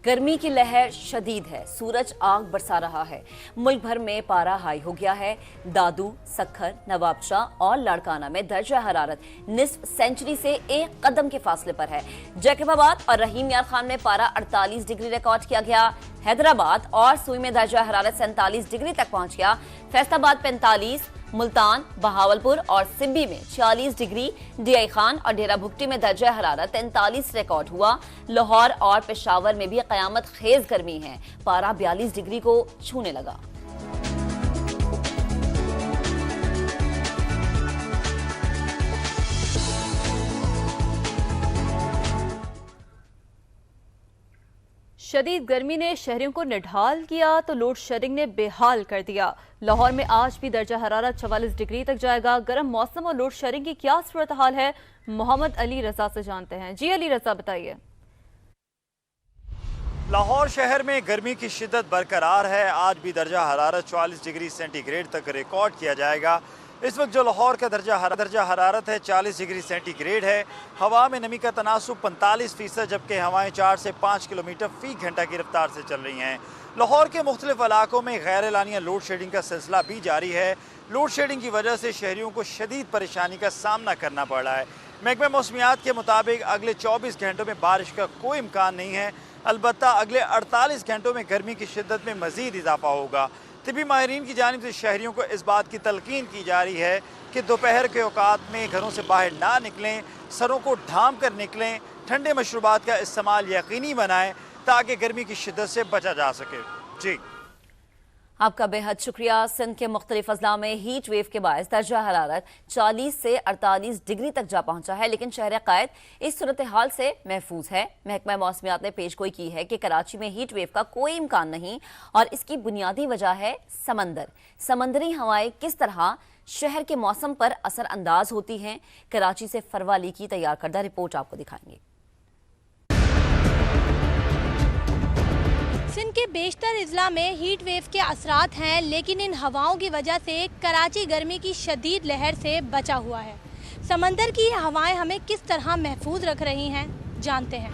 गर्मी की लहर शदीद है, सूरज आग बरसा रहा है। मुल्क भर में पारा हाई हो गया है। दादू, सक्खर, नवाबशाह और लाड़काना में दर्जा हरारत निस्फ सेंचुरी से एक कदम के फासले पर है। जैकबाबाद और रहीम यार खान में पारा 48 डिग्री रिकॉर्ड किया गया। हैदराबाद और सुई में दर्जा हरारत 47 डिग्री तक पहुंच गया। फैसलाबाद 45, मुल्तान, बहावलपुर और सिब्बी में 46 डिग्री, डीआई खान और डेरा भुगटी में दर्जा हरारत 43 रिकॉर्ड हुआ। लाहौर और पेशावर में भी कयामत खेज गर्मी है, पारा 42 डिग्री को छूने लगा। शदीद गर्मी ने शहरियों को निढाल किया तो लोड शेडिंग ने बेहाल कर दिया। लाहौर में आज भी दर्जा हरारत 44 डिग्री तक जाएगा। गर्म मौसम और लोड शेडिंग की क्या सूरत हाल है, मोहम्मद अली रजा से जानते हैं। जी अली रजा, बताइए। लाहौर शहर में गर्मी की शिद्दत बरकरार है। आज भी दर्जा हरारत 44 डिग्री सेंटीग्रेड तक रिकॉर्ड किया जाएगा। इस वक्त जो लाहौर का दर्जा हरारत है 40 डिग्री सेंटीग्रेड है। हवा में नमी का तनासुब 45%, जबकि हवाएं 4 से 5 किलोमीटर फी घंटा की रफ्तार से चल रही हैं। लाहौर के मुख्तलिफ इलाकों में गैर एलानिया लोड शेडिंग का सिलसिला भी जारी है। लोड शेडिंग की वजह से शहरियों को शदीद परेशानी का सामना करना पड़ रहा है। महकमा मौसमियात के मुताबिक अगले 24 घंटों में बारिश का कोई इम्कान नहीं है। अलबत्ता अगले 48 घंटों में गर्मी की शिद्दत में मज़ीद इजाफा होगा। तिबी माहिरीन की जानिब से शहरियों को इस बात की तलकीन की जा रही है कि दोपहर के औकात में घरों से बाहर ना निकलें, सरों को ढांप कर निकलें, ठंडे मशरूबात का इस्तेमाल यकीनी बनाएं ताकि गर्मी की शिद्दत से बचा जा सके। जी, आपका बेहद शुक्रिया। सिंध के मुख्तलिफ अजला में हीट वेव के बायस दर्जा हरारत 40 से 48 डिग्री तक जा पहुंचा है, लेकिन शहर कायद इस सूरत हाल से महफूज है। महकमा मौसमियात ने पेशगोई की है कि कराची में हीट वेव का कोई इम्कान नहीं और इसकी बुनियादी वजह है समंदर। समंदरी हवाएं किस तरह शहर के मौसम पर असर अंदाज होती हैं, कराची से फरवा अली की तैयार करदा रिपोर्ट आपको दिखाएंगे। सिंध के बेशतर इजला में हीट वेव के असरात हैं, लेकिन इन हवाओं की वजह से कराची गर्मी की शदीद लहर से बचा हुआ है। समंदर की ये हवाएं हमें किस तरह महफूज रख रही हैं, जानते हैं।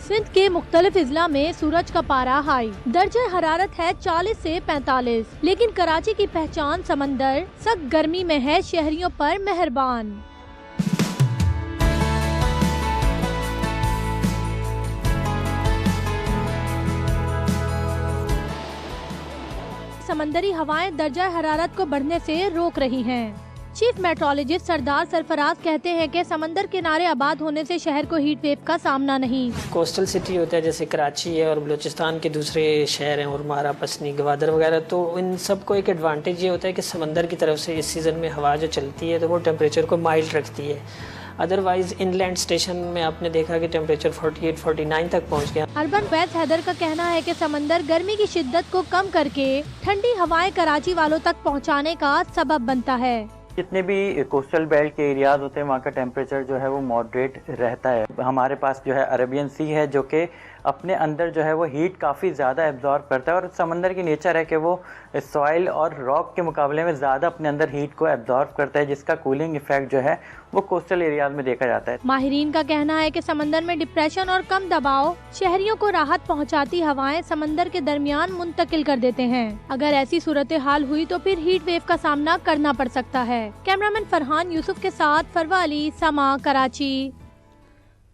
सिंध के मुख्तलिफ इजला में सूरज का पारा हाई, दर्जा हरारत है 40 से 45, लेकिन कराची की पहचान समंदर सख्त गर्मी में है शहरियों पर मेहरबान। समंदरी हवाएं दर्जा हरारत को बढ़ने से रोक रही हैं। चीफ मेट्रोलॉजिस्ट सरदार सरफराज कहते हैं कि समंदर किनारे आबाद होने से शहर को हीट वेव का सामना नहीं। कोस्टल सिटी होता है जैसे कराची है और बलूचिस्तान के दूसरे शहर हैं, उर्मारा, पसनी, गवादर वगैरह, तो इन सबको एक एडवांटेज ये होता है कि समंदर की तरफ से इस सीज़न में हवा जो चलती है तो वो टेम्परेचर को माइल्ड रखती है। अदरवाइज इनलैंड स्टेशन में आपने देखा कि टेम्परेचर 48-49 तक पहुंच गया। अर्बन वैस हैदर का कहना है कि समंदर गर्मी की शिद्दत को कम करके ठंडी हवाएं कराची वालों तक पहुंचाने का सबब बनता है। जितने भी कोस्टल बेल्ट के एरियाज होते हैं वहाँ का टेम्परेचर जो है वो मॉडरेट रहता है। हमारे पास जो है अरेबियन सी है जो कि अपने अंदर जो है वो हीट काफ़ी ज़्यादा एब्जॉर्ब करता है और समंदर की नेचर है कि वो सॉइल और रॉक के मुकाबले में ज़्यादा अपने अंदर हीट को एब्जॉर्ब करता है, जिसका कूलिंग इफेक्ट जो है वो कोस्टल एरियाज में देखा जाता है। माहिरीन का कहना है कि समंदर में डिप्रेशन और कम दबाव शहरियों को राहत पहुंचाती हवाएं समंदर के दरमियान मुंतकिल कर देते हैं। अगर ऐसी सूरत हाल हुई तो फिर हीट वेव का सामना करना पड़ सकता है। कैमरामैन फरहान यूसुफ के साथ फरवा अली, समा, कराची।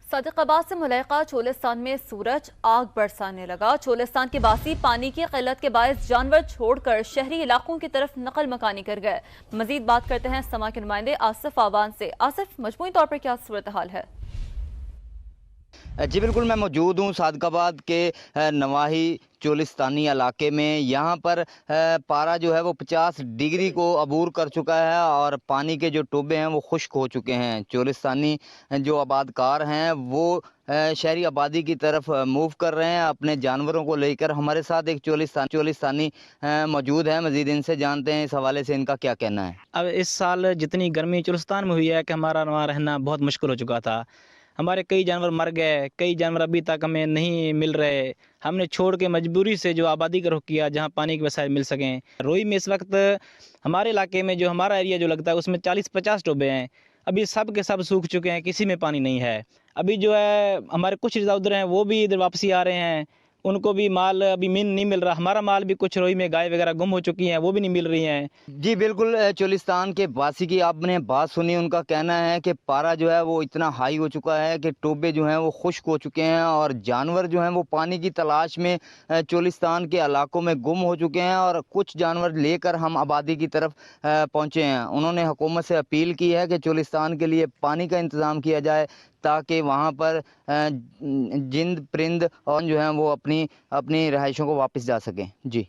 सादिकाबाद से मुलाका चोलिस्तान में सूरज आग बरसाने लगा। चोलिस्तान के बासी पानी की किल्लत के बायस जानवर छोड़कर शहरी इलाकों की तरफ नकल मकानी कर गए। मजीद बात करते हैं समा के नुमाइंदे आसिफ आवान से। आसिफ, मजमूई तौर पर क्या सूरत हाल है? जी बिल्कुल, मैं मौजूद हूँ सादिकाबाद के नवाही चोलिस्तानी इलाके में। यहाँ पर पारा जो है वो 50 डिग्री को अबूर कर चुका है और पानी के जो टोबे हैं वो खुश्क हो चुके हैं। चोलिस्तानी जो आबादकार हैं वो शहरी आबादी की तरफ मूव कर रहे हैं अपने जानवरों को लेकर। हमारे साथ एक चोलिस्तानी मौजूद है, मजीद इनसे जानते हैं इस हवाले से इनका क्या कहना है। अब इस साल जितनी गर्मी चोलिस्तान में हुई है कि हमारा वहाँ रहना बहुत मुश्किल हो चुका था। हमारे कई जानवर मर गए, कई जानवर अभी तक हमें नहीं मिल रहे। हमने छोड़ के मजबूरी से जो आबादी का रुख किया जहाँ पानी के वसाइल मिल सकें। रोई में इस वक्त हमारे इलाके में जो हमारा एरिया जो लगता है उसमें 40-50 टोबे हैं। अभी सब के सब सूख चुके हैं, किसी में पानी नहीं है। अभी जो है हमारे कुछ रिश्तेदार उधर हैं, वो भी इधर वापसी आ रहे हैं, उनको भी माल अभी नहीं मिल रहा। हमारा माल भी कुछ रोई में गाय वगैरह गुम हो चुकी हैं, वो भी नहीं मिल रही हैं। जी बिल्कुल, चोलिस्तान के वासी की आपने बात सुनी। उनका कहना है कि पारा जो है वो इतना हाई हो चुका है कि टोबे जो हैं वो खुश्क हो चुके हैं और जानवर जो हैं वो पानी की तलाश में चोलिस्तान के इलाकों में गुम हो चुके हैं और कुछ जानवर लेकर हम आबादी की तरफ पहुंचे हैं। उन्होंने हुकूमत से अपील की है कि चोलिस्तान के लिए पानी का इंतज़ाम किया जाए ताकि वहाँ पर जिंद परिंद और जो हैं वो अपनी अपनी रहाइशों को वापस जा सकें। जी।